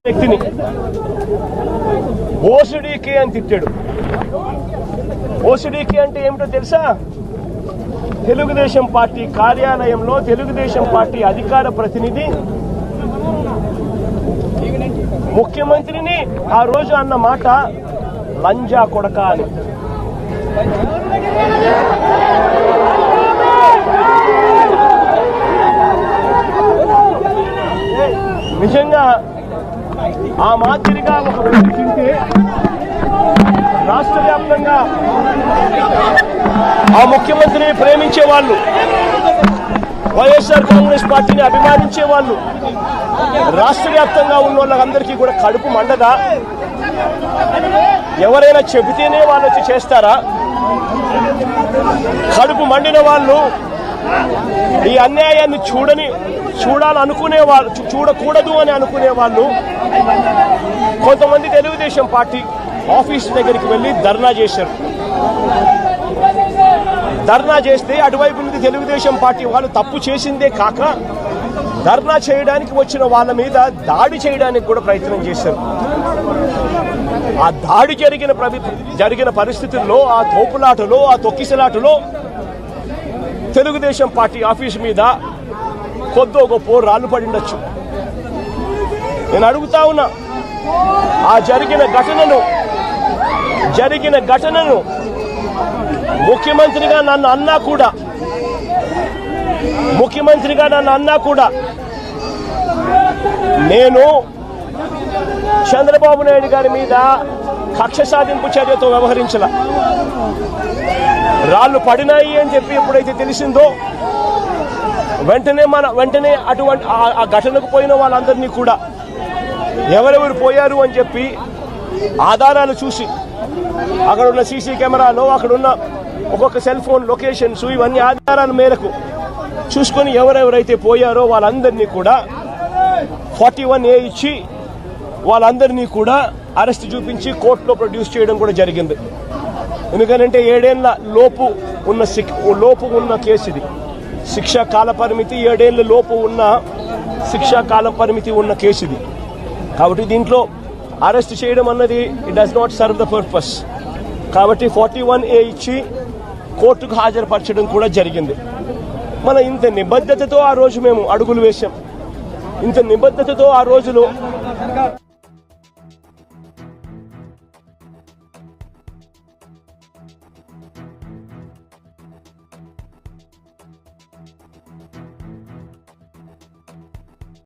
వ్యక్తిని ఓసిడీకి అని తిట్టాడు. ఓసిడీకి అంటే ఏమిటో తెలుసా? తెలుగుదేశం పార్టీ కార్యాలయంలో తెలుగుదేశం పార్టీ అధికార ప్రతినిధి ముఖ్యమంత్రిని ఆ రోజు అన్న మాట లంజా కొడక అని. నిజంగా ఆ మాదిరిగా ఒక వ్యక్తి తింటే రాష్ట్ర వ్యాప్తంగా ఆ ముఖ్యమంత్రిని ప్రేమించే వాళ్ళు, వైఎస్ఆర్ కాంగ్రెస్ పార్టీని అభిమానించే వాళ్ళు, రాష్ట్ర వ్యాప్తంగా ఉన్న వాళ్ళందరికీ కూడా కడుపు మండదా? ఎవరైనా చెబితేనే వాళ్ళు వచ్చి చేస్తారా? కడుపు మండిన వాళ్ళు ఈ అన్యాయాన్ని చూడాలనుకునే వాళ్ళు, చూడకూడదు అని అనుకునే వాళ్ళు కొంతమంది తెలుగుదేశం పార్టీ ఆఫీస్ దగ్గరికి వెళ్ళి ధర్నా చేశారు. ధర్నా చేస్తే అటువైపు నుండి తెలుగుదేశం పార్టీ వాళ్ళు తప్పు చేసిందే కాక ధర్నా చేయడానికి వచ్చిన వాళ్ళ మీద దాడి చేయడానికి కూడా ప్రయత్నం చేశారు. ఆ దాడి జరిగిన పరిస్థితుల్లో, ఆ తోపులాటలో, ఆ తొక్కిసలాటలో తెలుగుదేశం పార్టీ ఆఫీసు మీద కొద్దో గొప్ప రాళ్ళు పడిండొచ్చు. నేను అడుగుతా ఉన్నా, ఆ జరిగిన ఘటనను ముఖ్యమంత్రిగా నన్ను అన్నా కూడా నేను చంద్రబాబు నాయుడు గారి మీద కక్ష సాధింపు చర్యతో వ్యవహరించాల. రాళ్ళు పడినాయి అని చెప్పి ఎప్పుడైతే తెలిసిందో వెంటనే అటువంటి ఆ ఘటనకు పోయిన వాళ్ళందరినీ కూడా ఎవరెవరు పోయారు అని చెప్పి ఆధారాలు చూసి, అక్కడ ఉన్న సీసీ కెమెరాలో, అక్కడున్న ఒక్కొక్క సెల్ ఫోన్ లొకేషన్స్, ఇవన్నీ ఆధారాల మేరకు చూసుకొని ఎవరెవరైతే పోయారో వాళ్ళందరినీ కూడా 41A ఇచ్చి వాళ్ళందరినీ కూడా అరెస్ట్ చూపించి కోర్టులో ప్రొడ్యూస్ చేయడం కూడా జరిగింది. ఎందుకంటే 7 ఏళ్ల లోపు ఉన్న కేసు ఇది. శిక్షా కాల పరిమితి 7 ఏళ్ల లోపు ఉన్న శిక్షా కాల పరిమితి ఉన్న కేసు ఇది. కాబట్టి దీంట్లో అరెస్ట్ చేయడం అన్నది it does not serve the purpose. కాబట్టి 41A ఇచ్చి కోర్టుకు హాజరుపరచడం కూడా జరిగింది. మన ఇంత నిబద్ధతతో ఆ రోజు మేము అడుగులు వేశాం. ఇంత నిబద్ధతతో ఆ రోజులో